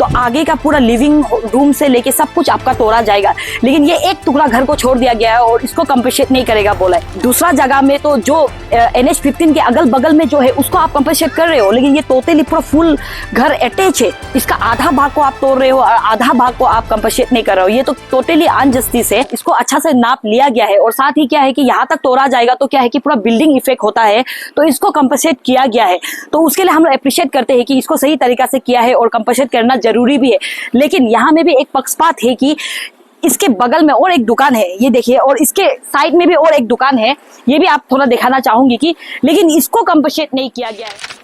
तो आगे का पूरा लिविंग रूम से लेके सब कुछ आपका तोड़ा जाएगा। लेकिन ये एक टुकड़ा घर को छोड़ दिया गया है और इसको कंपनसेट नहीं करेगा बोला है। दूसरा जगह में तो जो NH-15 के अगल बगल में जो है उसको आप कंपनसेट कर रहे हो, लेकिन ये टोटली पूरा फुल घर अटैच है, इसका आधा भाग को आप तोड़ रहे हो और आधा भाग को आप कंपनसेट नहीं कर रहे हो। ये तो टोटली अनजस्टिस है। इसको अच्छा से नाप लिया गया है और साथ ही क्या है कि यहाँ तक तोड़ा जाएगा तो क्या है कि पूरा बिल्डिंग इफेक्ट होता है, तो इसको कंपनसेट किया गया है। तो उसके लिए हम लोग अप्रिशिएट करते हैं कि इसको सही तरीका से किया है और कंपनसेट करना जरूरी भी है। लेकिन यहाँ में भी एक पक्षपात है कि इसके बगल में और एक दुकान है, ये देखिए, और इसके साइड में भी और एक दुकान है, ये भी आप थोड़ा दिखाना चाहूंगी कि लेकिन इसको कंपनसेट नहीं किया गया है।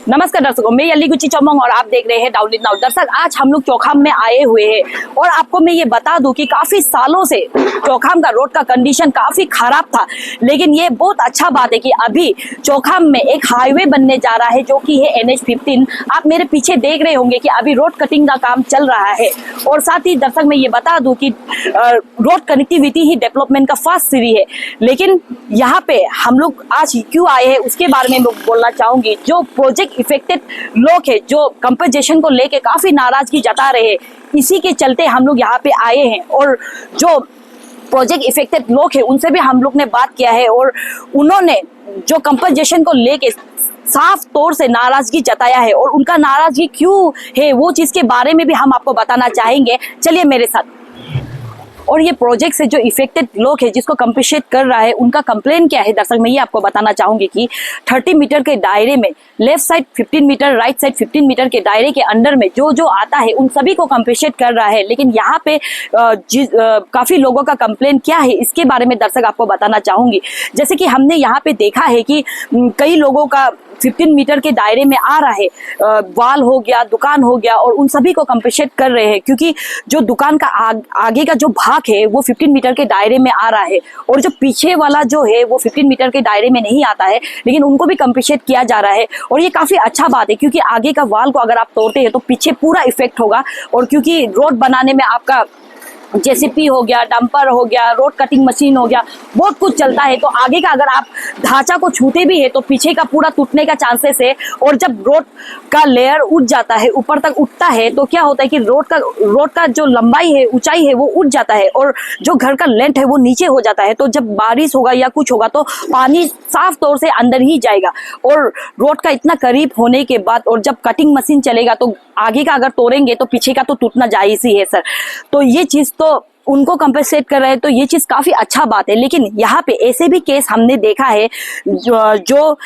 नमस्कार दर्शकों, मैं यली गुची चौमंग और आप देख रहे हैं डाउन नाउ। दर्शक, आज हम लोग चौखाम में आए हुए हैं और आपको मैं ये बता दूं कि काफी सालों से चौखाम का रोड का कंडीशन काफी खराब था। लेकिन ये बहुत अच्छा बात है कि अभी चौखाम में एक हाईवे बनने जा रहा है जो कि है NH-15। आप मेरे पीछे देख रहे होंगे कि अभी रोड कटिंग का काम चल रहा है। और साथ ही दर्शक मैं ये बता दूं कि रोड कनेक्टिविटी ही डेवलपमेंट का फर्स्ट सीढ़ी है। लेकिन यहाँ पे हम लोग आज क्यों आए हैं उसके बारे में बोलना चाहूंगी। जो प्रोजेक्ट इफेक्टेड लोग हैं, जो कंपनसेशन को लेके काफी नाराजगी जता रहे हैं, इसी के चलते हम लोग यहाँ पे आए हैं। और जो प्रोजेक्ट इफेक्टेड लोग हैं उनसे भी हम लोग ने बात किया है और उन्होंने जो कंपनसेशन को लेके साफ तौर से नाराजगी जताया है और उनका नाराजगी क्यों है वो चीज के बारे में भी हम आपको बताना चाहेंगे। चलिए मेरे साथ। और ये प्रोजेक्ट से जो इफेक्टेड लोग हैं जिसको कंपनसेट कर रहा है उनका कंप्लेन क्या है दर्शक मैं ये आपको बताना चाहूंगी कि 30 मीटर के दायरे में left side 15 metre, right side 15 metre के दायरे के अंडर में जो जो आता है उन सभी को कंपनसेट कर रहा है। लेकिन यहाँ पे काफी लोगों का कंप्लेन क्या है इसके बारे में दर्शक आपको बताना चाहूंगी। जैसे कि हमने यहाँ पे देखा है कि कई लोगों का 15 मीटर के दायरे में आ रहा है, वाल हो गया, दुकान हो गया, और उन सभी को कंपनसेट कर रहे हैं क्योंकि जो दुकान का आगे का जो भाग है वो 15 मीटर के दायरे में आ रहा है और जो पीछे वाला जो है वो 15 मीटर के दायरे में नहीं आता है, लेकिन उनको भी कंपनसेट किया जा रहा है। और ये काफी अच्छा बात है क्योंकि आगे का वाल को अगर आप तोड़ते हैं तो पीछे पूरा इफेक्ट होगा। और क्योंकि रोड बनाने में आपका JCB हो गया, डंपर हो गया, रोड कटिंग मशीन हो गया, बहुत कुछ चलता है, तो आगे का अगर आप ढांचा को छूते भी है तो पीछे का पूरा टूटने का चांसेस है। और जब रोड का लेयर उठ जाता है, ऊपर तक उठता है, तो क्या होता है कि रोड का जो लंबाई है, ऊंचाई है, वो उठ जाता है और जो घर का लेंथ है वो नीचे हो जाता है। तो जब बारिश होगा या कुछ होगा तो पानी साफ तौर से अंदर ही जाएगा। और रोड का इतना करीब होने के बाद और जब कटिंग मशीन चलेगा तो आगे का अगर तोड़ेंगे तो पीछे का तो टूटना जायज ही है सर। तो ये चीज तो उनको कंपनसेट कर रहे हैं, तो ये चीज काफी अच्छा बात है। लेकिन यहाँ पे ऐसे भी केस हमने देखा है जो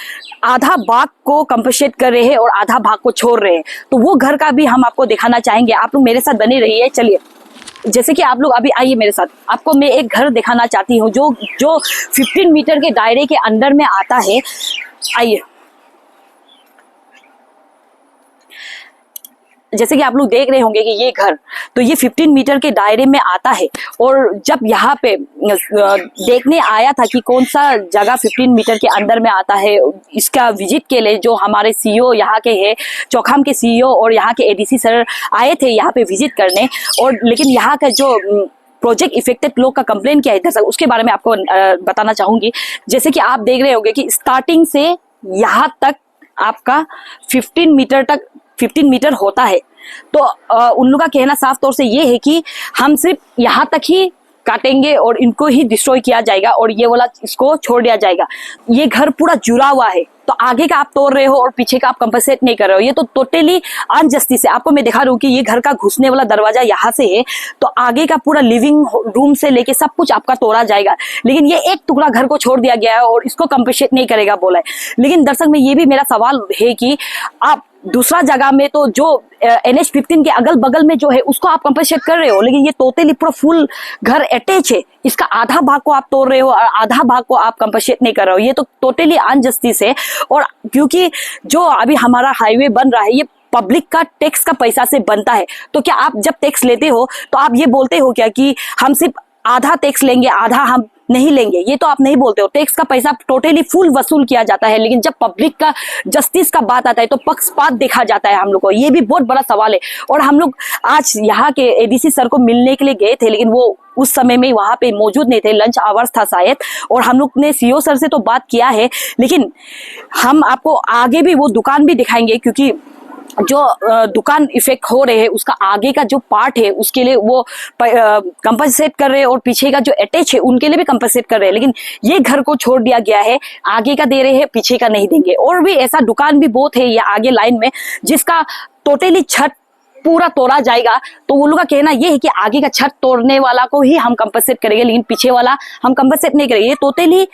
आधा भाग को कंपनसेट कर रहे हैं और आधा भाग को छोड़ रहे हैं, तो वो घर का भी हम आपको दिखाना चाहेंगे। आप लोग मेरे साथ बने रहिए। चलिए, जैसे कि आप लोग अभी आइए मेरे साथ, आपको मैं एक घर दिखाना चाहती हूँ जो 15 मीटर के दायरे के अंदर में आता है। आइए, जैसे कि आप लोग देख रहे होंगे कि ये घर तो ये 15 मीटर के दायरे में आता है। और जब यहाँ पे देखने आया था कि कौन सा जगह 15 मीटर के अंदर में आता है, इसका विजिट के लिए जो हमारे CEO यहाँ के हैं, चौखाम के CEO और यहाँ के ADC सर आए थे यहाँ पे विजिट करने। और लेकिन यहाँ का जो प्रोजेक्ट इफेक्टेड लोग का कंप्लेन क्या है दर्शक उसके बारे में आपको बताना चाहूंगी। जैसे कि आप देख रहे होंगे कि स्टार्टिंग से यहाँ तक आपका 15 मीटर होता है। तो उन लोगों का कहना साफ तौर से ये है कि हम सिर्फ यहाँ तक ही काटेंगे और इनको ही डिस्ट्रॉय किया जाएगा और ये वाला इसको छोड़ दिया जाएगा। ये घर पूरा जुड़ा हुआ है, तो आगे का आप तोड़ रहे हो और पीछे का आप कंपनसेट नहीं कर रहे हो, ये तो टोटली अनजस्टिस है। आपको मैं दिखा रहा हूँ कि ये घर का घुसने वाला दरवाजा यहाँ से है, तो आगे का पूरा लिविंग रूम से लेके सब कुछ आपका तोड़ा जाएगा। लेकिन ये एक टुकड़ा घर को छोड़ दिया गया है और इसको कंपनसेट नहीं करेगा बोला है। लेकिन दर्शक में ये भी मेरा सवाल है कि आप दूसरा जगह में तो जो NH-15 के अगल बगल में जो है उसको आप कंपनसेट कर रहे हो, लेकिन ये टोटली पूरा फुल घर अटैच है, इसका आधा भाग को आप तोड़ रहे हो और आधा भाग को आप कंपनसेट नहीं कर रहे हो, ये तो टोटली अनजस्टिस है। और क्योंकि जो अभी हमारा हाईवे बन रहा है ये पब्लिक का टैक्स का पैसा से बनता है, तो क्या आप जब टैक्स लेते हो तो आप ये बोलते हो क्या कि हम सिर्फ आधा टैक्स लेंगे, आधा हम नहीं लेंगे? ये तो आप नहीं बोलते हो। टैक्स का पैसा टोटली फुल वसूल किया जाता है, लेकिन जब पब्लिक का जस्टिस का बात आता है तो पक्षपात देखा जाता है हम लोग को। ये भी बहुत बड़ा सवाल है। और हम लोग आज यहाँ के ADC सर को मिलने के लिए गए थे, लेकिन वो उस समय में वहां पे मौजूद नहीं थे, लंच आवर्स था शायद। और हम लोग ने CEO सर से तो बात किया है, लेकिन हम आपको आगे भी वो दुकान भी दिखाएंगे क्योंकि जो दुकान इफेक्ट हो रहे हैं उसका आगे का जो पार्ट है उसके लिए वो कंपनसेट कर रहे हैं और पीछे का जो अटैच है उनके लिए भी कंपनसेट कर रहे हैं, लेकिन ये घर को छोड़ दिया गया है, आगे का दे रहे हैं पीछे का नहीं देंगे। और भी ऐसा दुकान भी बहुत है ये आगे लाइन में जिसका टोटली छत पूरा तोड़ा जाएगा, तो वो लोग का कहना ये है कि आगे का छत तोड़ने वाला को ही हम कंपनसेट करेंगे लेकिन पीछे वाला हम कंपनसेट नहीं करेंगे। ये टोटली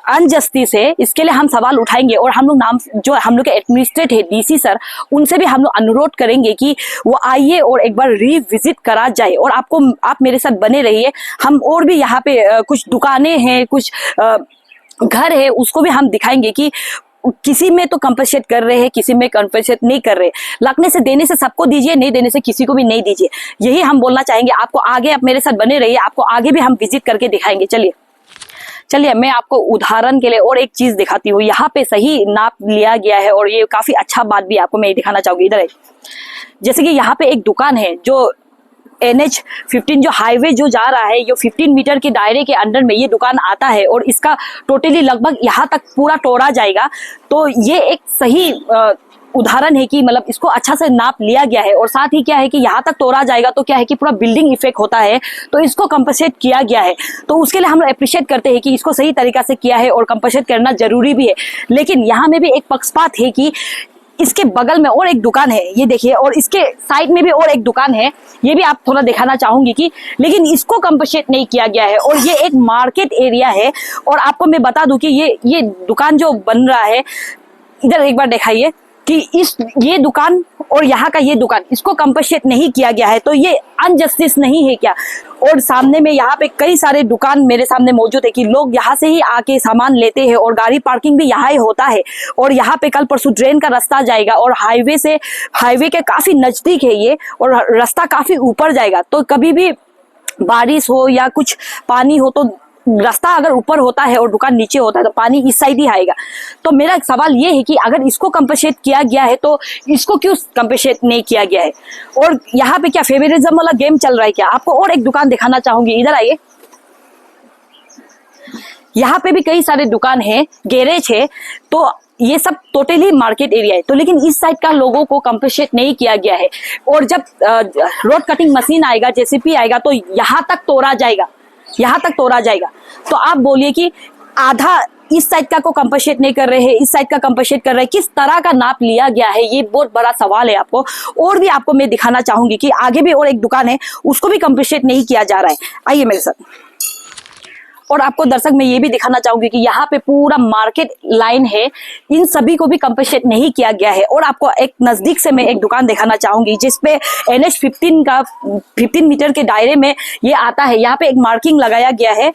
अनजस्टिस है, इसके लिए हम सवाल उठाएंगे और हम लोग नाम जो हम लोग के एडमिनिस्ट्रेट है डीसी सर, उनसे भी हम लोग अनुरोध करेंगे कि वो आइए और एक बार रिविजिट करा जाए। और आप मेरे साथ बने रहिए, हम और भी यहाँ पे कुछ दुकानें हैं, कुछ घर है, उसको भी हम दिखाएंगे कि किसी में तो कंपनसेट कर रहे हैं, किसी में कंपनसेट नहीं कर रहे। लगने से देने से सबको दीजिए, नहीं देने से किसी को भी नहीं दीजिए, यही हम बोलना चाहेंगे आपको। आगे आप मेरे साथ बने रहिए, आपको आगे भी हम विजिट करके दिखाएंगे। चलिए मैं आपको उदाहरण के लिए और एक चीज दिखाती हूँ। यहाँ पे सही नाप लिया गया है और ये काफी अच्छा बात भी आपको मैं दिखाना चाहूंगी। इधर है, जैसे कि यहाँ पे एक दुकान है जो NH-15 जो हाईवे जो जा रहा है, ये 15 मीटर के दायरे के अंदर में ये दुकान आता है और इसका टोटली लगभग यहाँ तक पूरा तोड़ा जाएगा। तो ये एक सही उदाहरण है कि मतलब इसको अच्छा से नाप लिया गया है। और साथ ही क्या है कि यहाँ तक तोड़ा जाएगा तो क्या है कि पूरा बिल्डिंग इफेक्ट होता है, तो इसको कंपनसेट किया गया है। तो उसके लिए हम लोग अप्रिशिएट करते हैं कि इसको सही तरीका से किया है और कंपनसेट करना जरूरी भी है। लेकिन यहाँ में भी एक पक्षपात है कि इसके बगल में और एक दुकान है, ये देखिए, और इसके साइड में भी और एक दुकान है, ये भी आप थोड़ा दिखाना चाहूंगी कि लेकिन इसको कंपनसेट नहीं किया गया है। और ये एक मार्केट एरिया है और आपको मैं बता दूं कि ये दुकान जो बन रहा है, इधर एक बार दिखाइए कि ये दुकान और यहाँ का ये दुकान, इसको कंपनसेट नहीं किया गया है, तो ये अनजस्टिस नहीं है क्या? और सामने में यहाँ पे कई सारे दुकान मेरे सामने मौजूद है कि लोग यहाँ से ही आके सामान लेते हैं और गाड़ी पार्किंग भी यहाँ ही होता है। और यहाँ पे कल परसों ट्रेन का रास्ता जाएगा और हाईवे के काफी नजदीक है ये, और रास्ता काफी ऊपर जाएगा। तो कभी भी बारिश हो या कुछ पानी हो तो रास्ता अगर ऊपर होता है और दुकान नीचे होता है तो पानी इस साइड ही आएगा। तो मेरा सवाल ये है कि अगर इसको कंपनसेट किया गया है तो इसको क्यों कंपनसेट नहीं किया गया है? और यहाँ पे क्या फेवरिज्म वाला गेम चल रहा है क्या? आपको और एक दुकान दिखाना चाहूंगी, इधर आइए। यहाँ पे भी कई सारे दुकान है, गैरेज है, तो ये सब टोटली मार्केट एरिया है। तो लेकिन इस साइड का लोगों को कंपनसेट नहीं किया गया है। और जब रोड कटिंग मशीन आएगा, JCB आएगा, तो यहाँ तक तोड़ा जाएगा, यहाँ तक तोड़ा जाएगा। तो आप बोलिए कि आधा इस साइड का को कंपनसेट नहीं कर रहे हैं, इस साइड का कंपनसेट कर रहे हैं, किस तरह का नाप लिया गया है? ये बहुत बड़ा सवाल है आपको। और भी आपको मैं दिखाना चाहूंगी कि आगे भी और एक दुकान है, उसको भी कंपनसेट नहीं किया जा रहा है। आइए मेरे साथ। और आपको दर्शक मैं ये भी दिखाना चाहूंगी कि यहाँ पे पूरा मार्केट लाइन है, इन सभी को भी कंपनसेट नहीं किया गया है। और आपको एक नजदीक से मैं एक दुकान दिखाना चाहूंगी जिसपे NH-15 का 15 मीटर के दायरे में ये आता है। यहाँ पे एक मार्किंग लगाया गया है,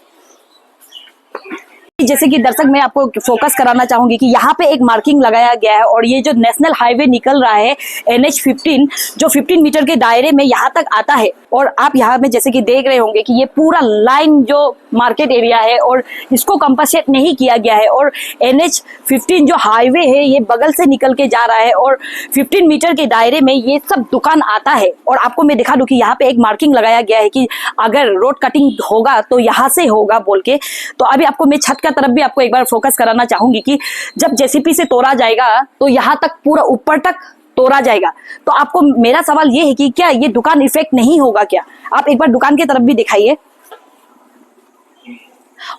जैसे कि दर्शक मैं आपको फोकस कराना चाहूंगी कि यहाँ पे एक मार्किंग लगाया गया है और ये जो नेशनल हाईवे निकल रहा है NH-15 जो 15 मीटर के दायरे में यहाँ तक आता है। और आप यहाँ में जैसे कि देख रहे होंगे कि ये पूरा लाइन जो मार्केट एरिया है और इसको कंपनसेट नहीं किया गया है। और NH-15 जो हाईवे है ये बगल से निकल के जा रहा है और 15 मीटर के दायरे में ये सब दुकान आता है। और आपको मैं दिखा दूं कि यहाँ पे एक मार्किंग लगाया गया है कि अगर रोड कटिंग होगा तो यहाँ से होगा बोल के। तो अभी आपको मैं छत का तरफ भी आपको एक बार फोकस कराना चाहूंगी कि जब JCB से तोड़ा जाएगा तो यहाँ तक पूरा ऊपर तक तोड़ा जाएगा। तो आपको मेरा सवाल ये है कि क्या ये दुकान इफेक्ट नहीं होगा क्या? आप एक बार दुकान की तरफ भी दिखाइए।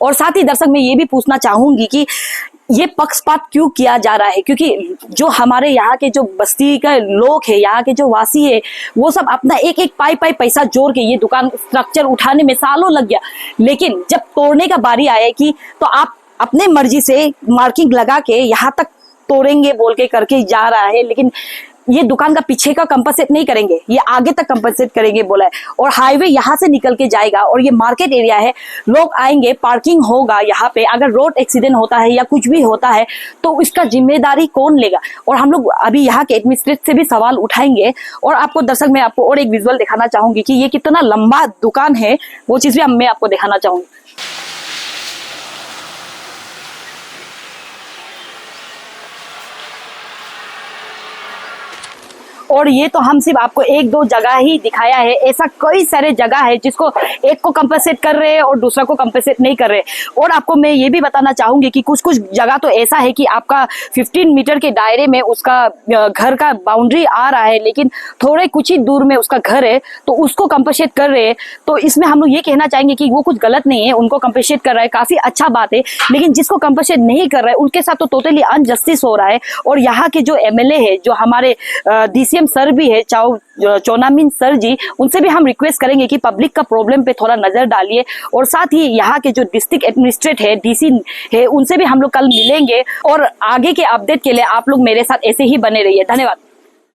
और साथ ही दर्शक मैं ये भी पूछना चाहूंगी कि ये पक्षपात क्यों किया जा रहा है? क्योंकि जो हमारे यहाँ के जो बस्ती के लोग है, यहाँ के जो वासी है, वो सब अपना एक एक पाई पैसा जोड़ के ये दुकान स्ट्रक्चर उठाने में सालों लग गया। लेकिन जब तोड़ने का बारी आया कि तो आप अपने मर्जी से मार्किंग लगा के यहाँ तक तोड़ेंगे बोल के करके जा रहा है, लेकिन ये दुकान का पीछे का कंपनसेट नहीं करेंगे, ये आगे तक कंपनसेट करेंगे बोला है। और हाईवे यहाँ से निकल के जाएगा और ये मार्केट एरिया है, लोग आएंगे, पार्किंग होगा यहाँ पे। अगर रोड एक्सीडेंट होता है या कुछ भी होता है तो इसका जिम्मेदारी कौन लेगा? और हम लोग अभी यहाँ के एडमिनिस्ट्रेट से भी सवाल उठाएंगे। और आपको दर्शक मैं आपको और एक विजुअल दिखाना चाहूंगी कि ये कितना लंबा दुकान है, वो चीज भी मैं आपको दिखाना चाहूंगी। और ये तो हम सिर्फ आपको एक दो जगह ही दिखाया है, ऐसा कई सारे जगह है जिसको एक को कंपनसेट कर रहे हैं और दूसरा को कंपनसेट नहीं कर रहे। और आपको मैं ये भी बताना चाहूंगी कि कुछ कुछ जगह तो ऐसा है कि आपका 15 मीटर के दायरे में उसका घर का बाउंड्री आ रहा है, लेकिन थोड़े कुछ ही दूर में उसका घर है, तो उसको कंपनसेट कर रहे हैं। तो इसमें हम लोग ये कहना चाहेंगे कि वो कुछ गलत नहीं है, उनको कंपनसेट कर रहा है, काफी अच्छा बात है। लेकिन जिसको कंपनसेट नहीं कर रहा है उनके साथ तो टोटली अनजस्टिस हो रहा है। और यहाँ के जो एमएलए है, जो हमारे डीसीएम सर भी है, चौनामिन सर जी, उनसे भी हम रिक्वेस्ट करेंगे कि पब्लिक का प्रॉब्लम पे थोड़ा नजर डालिए। और साथ ही यहाँ के जो डिस्ट्रिक्ट एडमिनिस्ट्रेट है, डीसी है, उनसे भी हम लोग कल मिलेंगे। और आगे के अपडेट के लिए आप लोग मेरे साथ ऐसे ही बने रहिए। धन्यवाद।